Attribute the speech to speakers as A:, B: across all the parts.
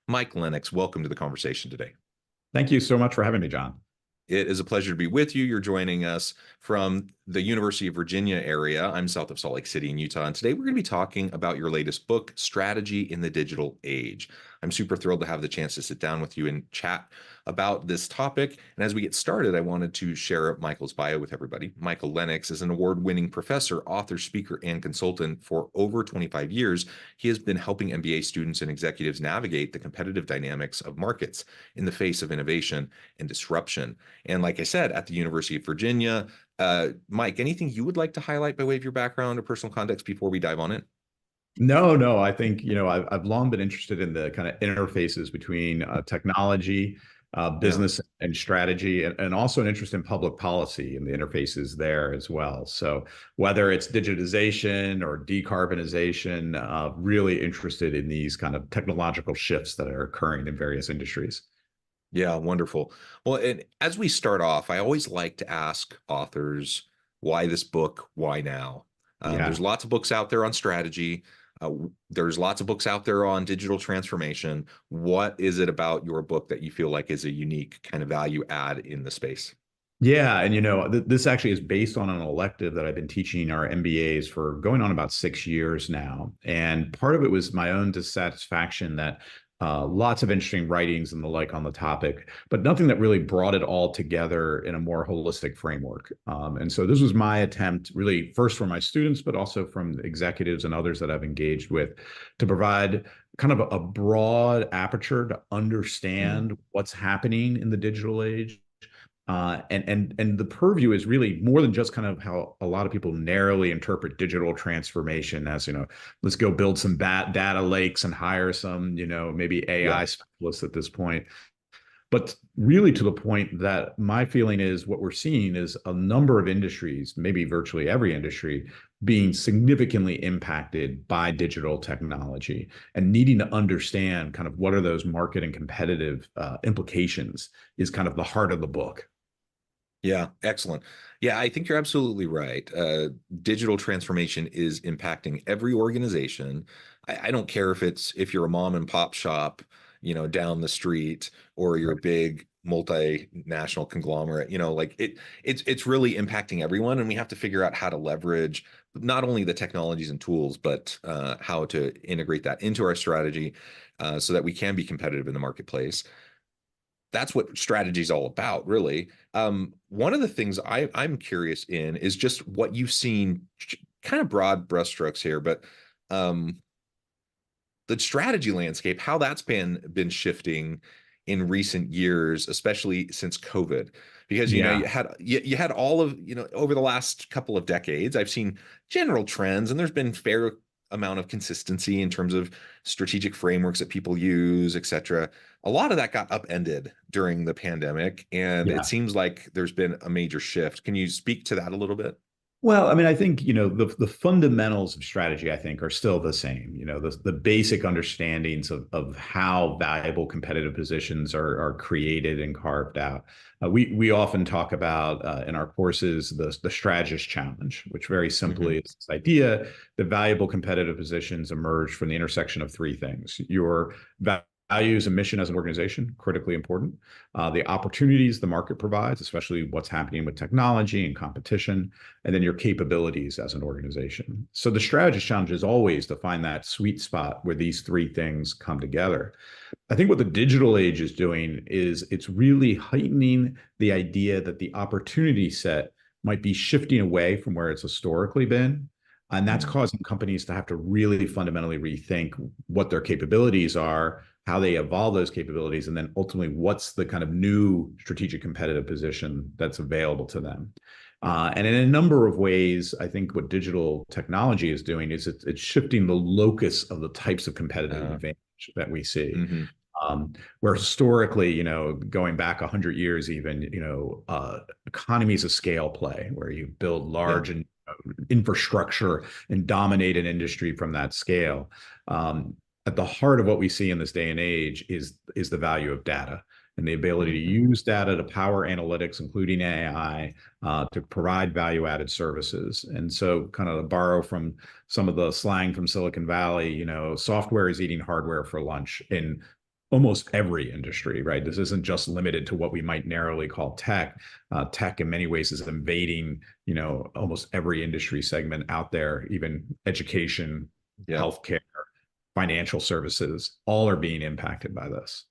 A: Mike Lenox, welcome to the conversation today.
B: Thank you so much for having me, John.
A: It is a pleasure to be with you. You're joining us from the University of Virginia area. I'm south of Salt Lake City in Utah. And today we're going to be talking about your latest book, Strategy in the Digital Age. I'm super thrilled to have the chance to sit down with you and chat about this topic. And as we get started, I wanted to share Michael's bio with everybody. Michael Lenox is an award-winning professor, author, speaker, and consultant for over 25 years. He has been helping MBA students and executives navigate the competitive dynamics of markets in the face of innovation and disruption. And like I said, at the University of Virginia, Mike, anything you would like to highlight by way of your background or personal context before we dive on in?
B: No, I think, I've long been interested in the kind of interfaces between technology,
A: Yeah.
B: business and strategy, and also an interest in public policy and the interfaces there as well. So whether it's digitization or decarbonization, really interested in these kind of technological shifts that are occurring in various industries.
A: Yeah, wonderful. Well, and as we start off, I always like to ask authors, why this book? Why now? There's
B: Yeah.
A: lots of books out there on strategy. There's lots of books out there on digital transformation. What is it about your book that you feel like is a unique kind of value add in the space?
B: Yeah, and this actually is based on an elective that I've been teaching our MBAs for going on about 6 years now. And part of it was my own dissatisfaction that lots of interesting writings and the like on the topic, but nothing that really brought it all together in a more holistic framework. And so this was my attempt, really, first for my students, but also from executives and others that I've engaged with, to provide kind of a broad aperture to
A: Mm,
B: understand what's happening in the digital age, and the purview is really more than just kind of how a lot of people narrowly interpret digital transformation as, let's go build some data lakes and hire some, maybe
A: yeah.
B: AI specialists at this point. But really, to the point that my feeling is what we're seeing is a number of industries, maybe virtually every industry, being significantly impacted by digital technology and needing to understand kind of what are those market and competitive implications is kind of the heart of the book.
A: Yeah, excellent. Yeah, I think you're absolutely right. Digital transformation is impacting every organization. I don't care if you're a mom and pop shop, down the street, or you're a
B: Right.
A: big multinational conglomerate. Like it's really impacting everyone, and we have to figure out how to leverage not only the technologies and tools, but how to integrate that into our strategy, so that we can be competitive in the marketplace. That's what strategy is all about, really. One of the things I'm curious in is just what you've seen, kind of broad brushstrokes here, but um, the strategy landscape, how that's been shifting in recent years, especially since COVID, because
B: Yeah.
A: you had all of over the last couple of decades, I've seen general trends, and there's been fair amount of consistency in terms of strategic frameworks that people use, et cetera. A lot of that got upended during the pandemic, and it
B: Yeah.
A: seems like there's been a major shift. Can you speak to that a little bit?
B: Well, I mean, I think, the fundamentals of strategy, I think, are still the same. The basic understandings of how valuable competitive positions are created and carved out. We often talk about in our courses the strategist challenge, which very
A: Hmm.
B: simply is this idea that valuable competitive positions emerge from the intersection of three things: your values and mission as an organization, critically important; the opportunities the market provides, especially what's happening with technology and competition; and then your capabilities as an organization. So the strategist challenge is always to find that sweet spot where these three things come together. I think what the digital age is doing is it's really heightening the idea that the opportunity set might be shifting away from where it's historically been. And that's
A: Mm.
B: causing companies to have to really fundamentally rethink what their capabilities are, how they evolve those capabilities, and then ultimately what's the kind of new strategic competitive position that's available to them. And in a number of ways, I think what digital technology is doing is it's shifting the locus of the types of competitive
A: Uh,
B: advantage that we see.
A: mhm.
B: Where historically, going back 100 years, even, economies of scale play, where you build
A: Yeah.
B: large and infrastructure and dominate an industry from that scale. At the heart of what we see in this day and age is the value of data and the ability to
A: Hmm.
B: use data to power analytics, including AI, to provide value-added services. And so, kind of to borrow from some of the slang from Silicon Valley, software is eating hardware for lunch. And almost every industry, right? This isn't just limited to what we might narrowly call tech. Tech in many ways is invading, almost every industry segment out there, even education,
A: Yeah.
B: healthcare, financial services, all are being impacted by this.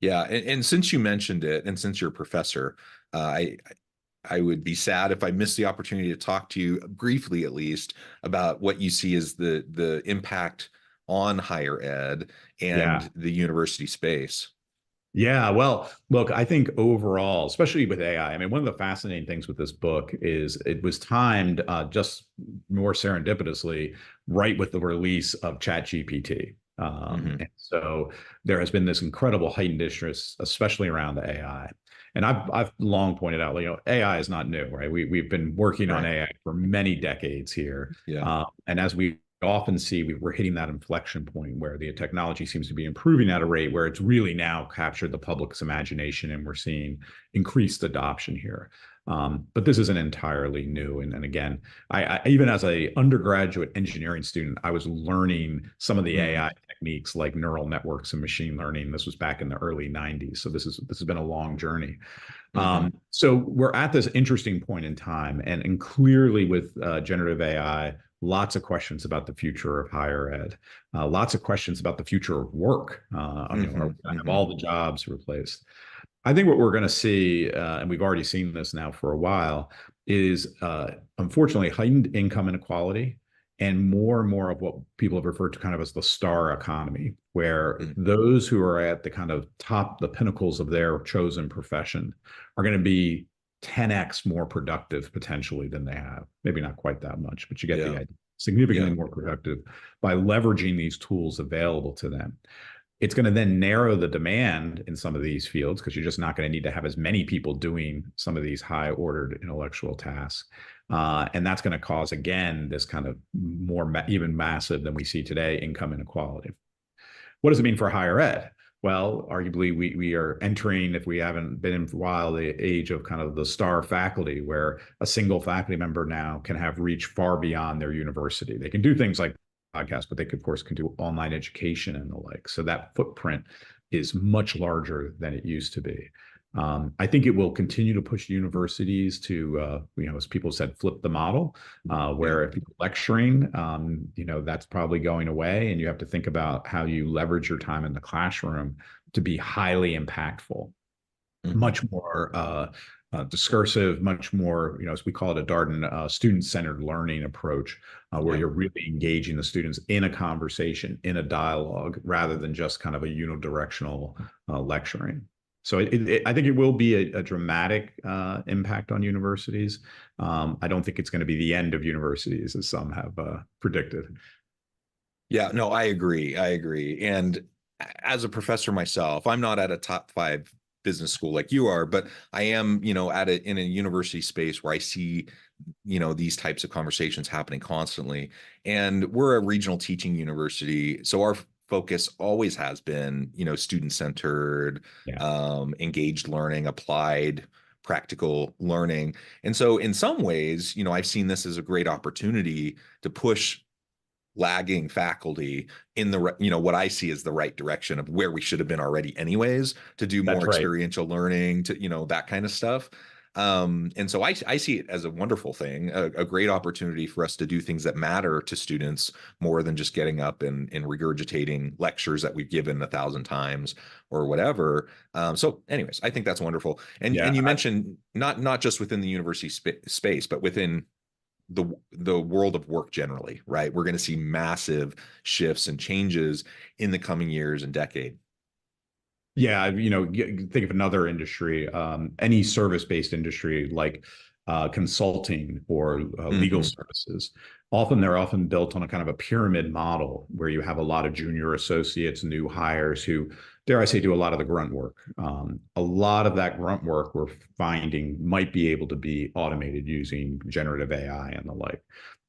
A: Yeah. And since you mentioned it, and since you're a professor, I would be sad if I missed the opportunity to talk to you briefly, at least, about what you see as the impact on higher ed
B: Yeah.
A: and the university space.
B: Yeah, well, look, I think overall, especially with AI, I mean, one of the fascinating things with this book is it was timed just more serendipitously right with the release of ChatGPT.
A: Hmm.
B: And so there has been this incredible heightened interest, especially around the AI. And I've long pointed out, AI is not new, right? We've been working on
A: Right.
B: AI for many decades here.
A: Yeah.
B: And as we often see, we're hitting that inflection point where the technology seems to be improving at a rate where it's really now captured the public's imagination, and we're seeing increased adoption here. But this isn't entirely new. And again, I even as a undergraduate engineering student, I was learning some of the
A: Mm.
B: AI techniques like neural networks and machine learning. This was back in the early 90s. So this has been a long journey.
A: Hmm.
B: So we're at this interesting point in time, and clearly with generative AI, lots of questions about the future of higher ed, lots of questions about the future of work. Are we
A: Hmm.
B: going to have
A: Hmm.
B: all the jobs replaced? I think what we're going to see, and we've already seen this now for a while, is unfortunately heightened income inequality and more of what people have referred to kind of as the star economy, where
A: Hmm.
B: those who are at the kind of top, the pinnacles of their chosen profession are going to be 10x more productive potentially than they have. Maybe not quite that much, but you get the
A: Yeah.
B: idea. Significantly
A: Yeah.
B: more productive by leveraging these tools available to them. It's going to then narrow the demand in some of these fields because you're just not going to need to have as many people doing some of these high ordered intellectual tasks. And that's going to cause, again, this kind of even massive than we see today income inequality. What does it mean for higher ed? Well, arguably, we are entering, if we haven't been in for a while, the age of kind of the star faculty, where a single faculty member now can have reach far beyond their university. They can do things like podcasts, but they, of course, can do online education and the like. So that footprint is much larger than it used to be. I think it will continue to push universities to, as people said, flip the model,
A: Yeah.
B: where if you're lecturing, that's probably going away. And you have to think about how you leverage your time in the classroom to be highly impactful,
A: Hmm.
B: much more discursive, much more, as we call it at Darden, student-centered learning approach, where
A: Yeah.
B: you're really engaging the students in a conversation, in a dialogue, rather than just kind of a unidirectional lecturing. So I think it will be a dramatic impact on universities. I don't think it's going to be the end of universities, as some have predicted.
A: Yeah, no, I agree. I agree. And as a professor myself, I'm not at a top five business school like you are, but I am, at in a university space where I see, these types of conversations happening constantly. And we're a regional teaching university, so our focus always has been, student centered,
B: Yeah.
A: engaged learning, applied practical learning. And so in some ways, I've seen this as a great opportunity to push lagging faculty in what I see as the right direction of where we should have been already anyways, to do more
B: That's right.
A: experiential learning, to that kind of stuff. And so I see it as a wonderful thing, a great opportunity for us to do things that matter to students more than just getting up and regurgitating lectures that we've given 1,000 times or whatever. So anyways, I think that's wonderful. And
B: Yeah.
A: you mentioned not just within the university space, but within the world of work generally, right? We're going to see massive shifts and changes in the coming years and decade.
B: Yeah, think of another industry, any service-based industry like consulting or legal
A: Hmm.
B: services. They're often built on a kind of a pyramid model where you have a lot of junior associates, new hires who, dare I say, do a lot of the grunt work. A lot of that grunt work we're finding might be able to be automated using generative AI and the like.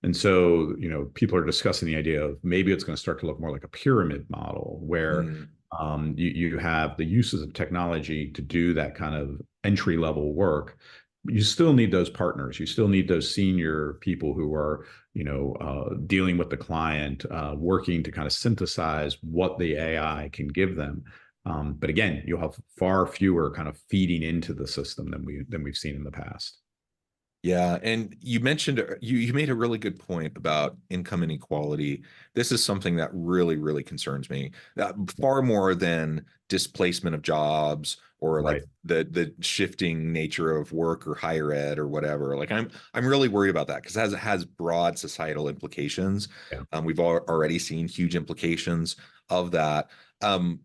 B: And so, people are discussing the idea of maybe it's going to start to look more like a pyramid model where
A: Mm.
B: you have the uses of technology to do that kind of entry level work. you still need those partners. You still need those senior people who are, dealing with the client, working to kind of synthesize what the AI can give them. But again, you'll have far fewer kind of feeding into the system than we've seen in the past.
A: Yeah, and you mentioned you made a really good point about income inequality. This is something that really concerns me, far more than displacement of jobs or like
B: Right.
A: the shifting nature of work or higher ed or whatever. Like I'm really worried about that because it has broad societal implications.
B: Yeah.
A: We've already seen huge implications of that. Um,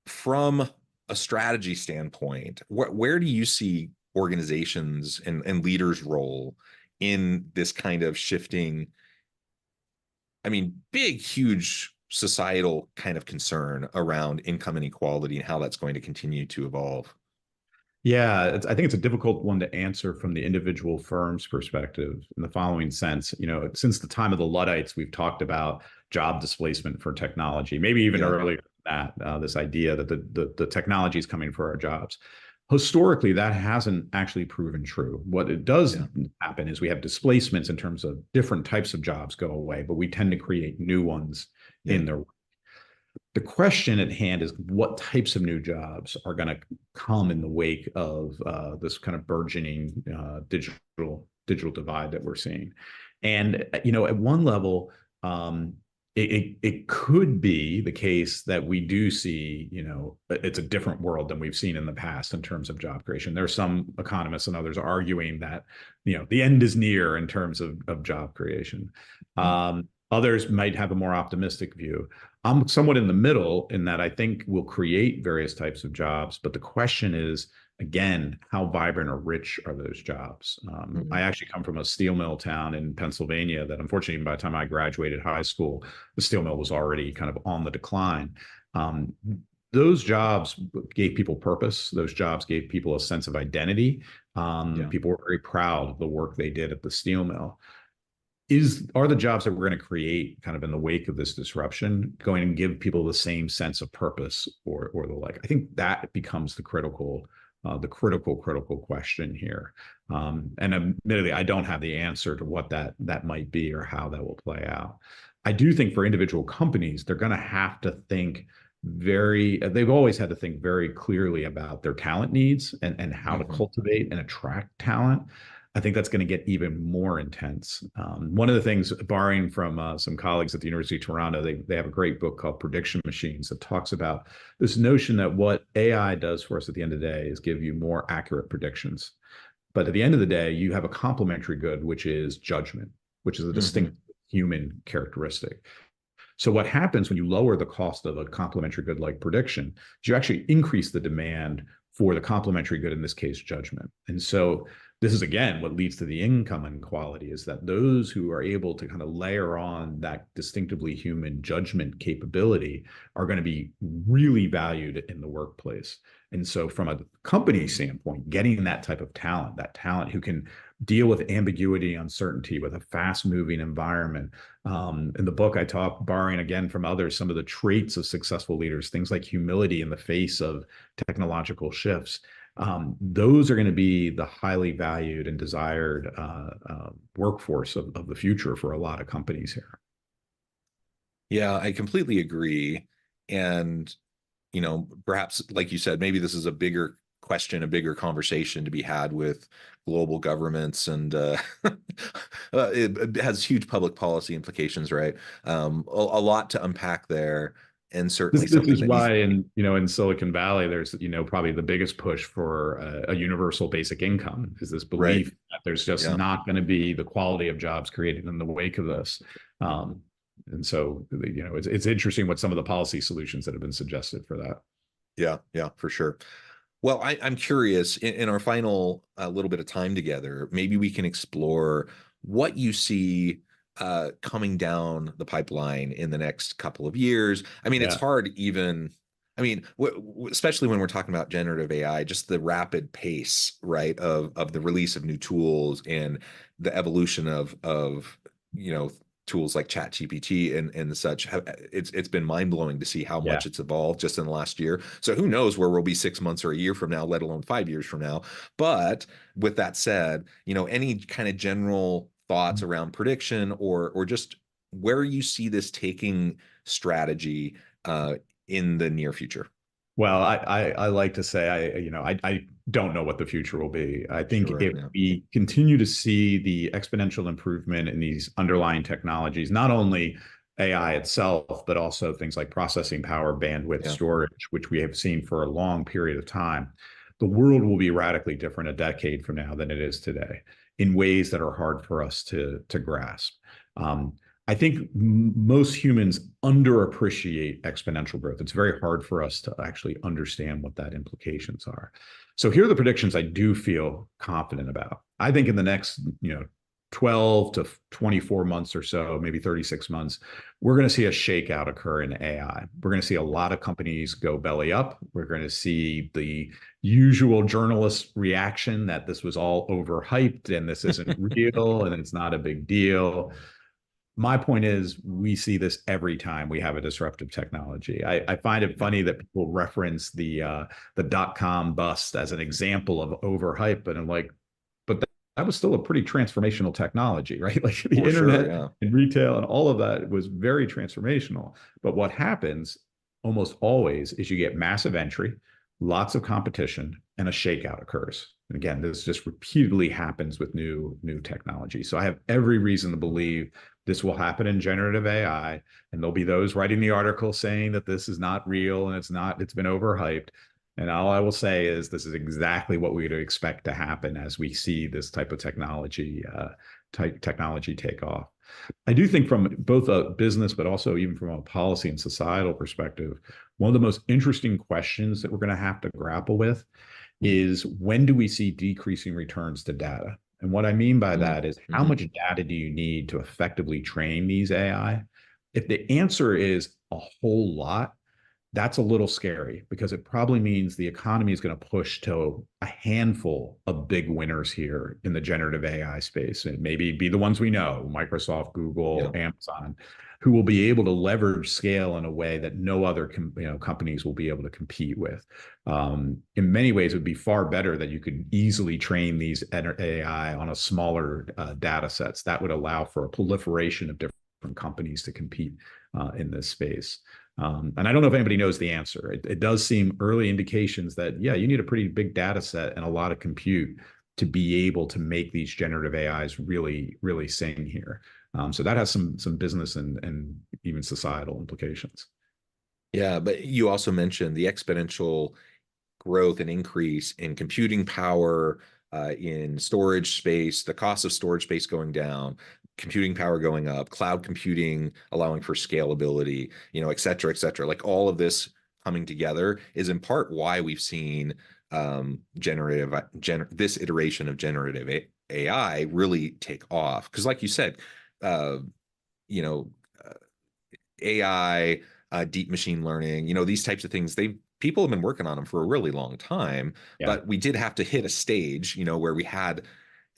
A: from a strategy standpoint, where do you see organizations and leaders' role in this kind of shifting? I mean, big, huge societal kind of concern around income inequality and how that's going to continue to evolve.
B: Yeah, I think it's a difficult one to answer from the individual firm's perspective in the following sense. Since the time of the Luddites, we've talked about job displacement for technology, maybe even
A: Yeah,
B: earlier than that, this idea that the technology is coming for our jobs. Historically, that hasn't actually proven true. What it does
A: yeah,
B: happen is we have displacements in terms of different types of jobs go away, but we tend to create new ones
A: yeah,
B: in their. The question at hand is what types of new jobs are going to come in the wake of this kind of burgeoning digital divide that we're seeing. And at one level, it could be the case that we do see, it's a different world than we've seen in the past in terms of job creation. There are some economists and others arguing that the end is near in terms of job creation.
A: mm,
B: Others might have a more optimistic view. I'm somewhat in the middle in that I think we'll create various types of jobs, but the question is, again, how vibrant or rich are those jobs? I
A: mm,
B: actually come from a steel mill town in Pennsylvania that unfortunately, by the time I graduated high school, the steel mill was already kind of on the decline. Um, those jobs gave people purpose. Those jobs gave people a sense of identity.
A: yeah.
B: People were very proud of the work they did at the steel mill. Are the jobs that we're going to create kind of in the wake of this disruption going to give people the same sense of purpose or the like? I think that becomes the critical question here. And admittedly, I don't have the answer to what that might be or how that will play out. I do think for individual companies, they're going to have to think they've always had to think very clearly about their talent needs and how to
A: Hmm.
B: cultivate and attract talent. I think that's going to get even more intense. One of the things, borrowing from some colleagues at the University of Toronto, they have a great book called Prediction Machines that talks about this notion that what AI does for us at the end of the day is give you more accurate predictions. But at the end of the day, you have a complementary good, which is judgment, which is a distinct
A: Hmm.
B: human characteristic. So what happens when you lower the cost of a complementary good like prediction is you actually increase the demand for the complementary good, in this case, judgment. And so this is again what leads to the income inequality is that those who are able to kind of layer on that distinctively human judgment capability are going to be really valued in the workplace. And so from a company standpoint, getting that type of talent, that talent who can deal with ambiguity, uncertainty with a fast moving environment. In the book, I talk, borrowing again from others, some of the traits of successful leaders, things like humility in the face of technological shifts. Those are going to be the highly valued and desired workforce of the future for a lot of companies here.
A: Yeah, I completely agree. And perhaps, like you said, maybe this is a bigger question, a bigger conversation to be had with global governments, and it has huge public policy implications, right? A lot to unpack there, and certainly
B: This
A: something
B: is
A: that needs.
B: why in Silicon Valley there's probably the biggest push for a universal basic income is this
A: Right.
B: belief that there's just
A: Yeah.
B: not going to be the quality of jobs created in the wake of this. And so it's interesting what some of the policy solutions that have been suggested for that.
A: Yeah. Yeah, for sure. Well, I'm curious in our final little bit of time together, maybe we can explore what you see coming down the pipeline in the next couple of years. I mean, it's
B: Yeah.
A: hard even. I mean, especially when we're talking about generative AI, just the rapid pace, right, of the release of new tools and the evolution of tools like ChatGPT and such have, it's been mind-blowing to see how
B: Yeah.
A: much it's evolved just in the last year. So who knows where we'll be 6 months or a year from now, let alone 5 years from now. But with that said, any kind of general thoughts around prediction or just where you see this taking strategy in the near future?
B: Well, I like to say I don't know what the future will be. I think
A: Sure.
B: if
A: Yeah.
B: we continue to see the exponential improvement in these underlying technologies, not only AI itself, but also things like processing power, bandwidth,
A: Yeah.
B: storage, which we have seen for a long period of time, the world will be radically different a decade from now than it is today in ways that are hard for us to grasp. Um, I think most humans underappreciate exponential growth. It's very hard for us to actually understand what that implications are. So here are the predictions I do feel confident about. I think in the next, 12 to 24 months or so, maybe 36 months, we're going to see a shakeout occur in AI. We're going to see a lot of companies go belly up. We're going to see the usual journalist reaction that this was all overhyped and this isn't real and it's not a big deal. My point is, we see this every time we have a disruptive technology. I find it funny that people reference the dot-com bust as an example of overhype, and I'm like, but that was still a pretty transformational technology, right? Like the
A: For sure.
B: internet
A: Yeah.
B: and retail and all of that was very transformational. But what happens almost always is you get massive entry, lots of competition, and a shakeout occurs. And again, this just repeatedly happens with new technology. So I have every reason to believe this will happen in generative AI, and there'll be those writing the article saying that this is not real and it's been overhyped. And all I will say is this is exactly what we would expect to happen as we see this type of technology take off. I do think from both a business, but also even from a policy and societal perspective, one of the most interesting questions that we're going to have to grapple with is when do we see decreasing returns to data? And what I mean by that is how
A: Mm-hmm.
B: much data do you need to effectively train these AI? If the answer is a whole lot, that's a little scary because it probably means the economy is going to push to a handful of big winners here in the generative AI space. And maybe be the ones we know, Microsoft, Google,
A: Yeah.
B: Amazon, who will be able to leverage scale in a way that no other companies will be able to compete with. In many ways, it would be far better that you could easily train these AI on a smaller data sets. That would allow for a proliferation of different companies to compete in this space. And I don't know if anybody knows the answer. It does seem early indications that, yeah, you need a pretty big data set and a lot of compute to be able to make these generative AIs really, really sing here. So that has some business and even societal implications.
A: Yeah, but you also mentioned the exponential growth and increase in computing power, in storage space, the cost of storage space going down, computing power going up, cloud computing allowing for scalability, et cetera, et cetera. Like all of this coming together is in part why we've seen this iteration of generative AI really take off. Because, like you said, uh, you know, AI, deep machine learning, these types of things, people have been working on them for a really long time,
B: Yeah.
A: but we did have to hit a stage, where we had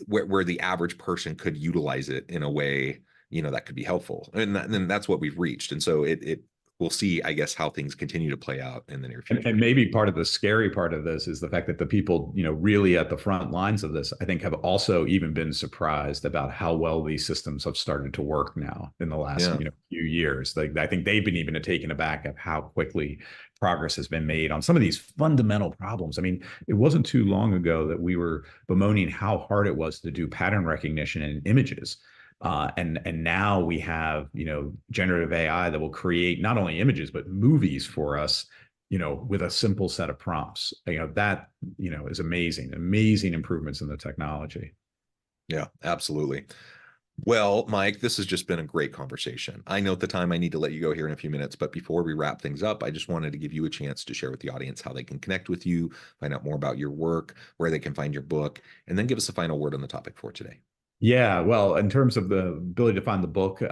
A: where the average person could utilize it in a way, that could be helpful. And that's what we've reached. And so it we'll see, I guess, how things continue to play out in the near
B: And,
A: future.
B: and maybe part of the scary part of this is the fact that the people, really at the front lines of this, I think have also even been surprised about how well these systems have started to work now in the last,
A: Yeah.
B: few years. Like I think they've been even taken aback of how quickly progress has been made on some of these fundamental problems. I mean, it wasn't too long ago that we were bemoaning how hard it was to do pattern recognition in images. And now we have generative AI that will create not only images but movies for us, with a simple set of prompts. That is amazing improvements in the technology.
A: Yeah, absolutely. Well, Mike, this has just been a great conversation. I know at the time I need to let you go here in a few minutes, but before we wrap things up, I just wanted to give you a chance to share with the audience how they can connect with you, find out more about your work, where they can find your book, and then give us a final word on the topic for today.
B: Yeah, well, in terms of the ability to find the book,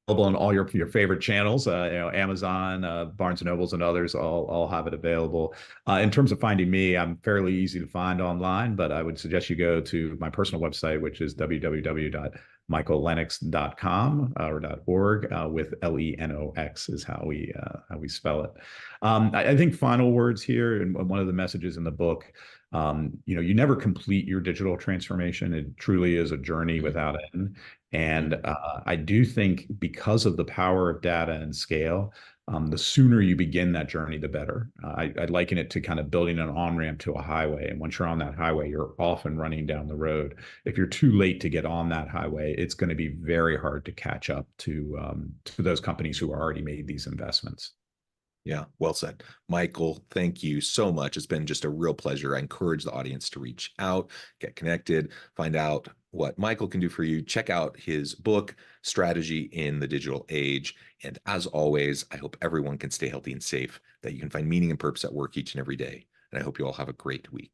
B: on all your favorite channels, Amazon, Barnes and Nobles, and others. All have it available. In terms of finding me, I'm fairly easy to find online, but I would suggest you go to my personal website, which is www.michaellennox.com or .org, with Lenox is how we spell it. I think final words here, and one of the messages in the book. You never complete your digital transformation. It truly is a journey without end. And I do think because of the power of data and scale, the sooner you begin that journey, the better. I liken it to kind of building an on-ramp to a highway. And once you're on that highway, you're off and running down the road. If you're too late to get on that highway, it's going to be very hard to catch up to those companies who already made these investments.
A: Yeah, well said. Michael, thank you so much. It's been just a real pleasure. I encourage the audience to reach out, get connected, find out what Michael can do for you. Check out his book, Strategy in the Digital Age. And as always, I hope everyone can stay healthy and safe, that you can find meaning and purpose at work each and every day. And I hope you all have a great week.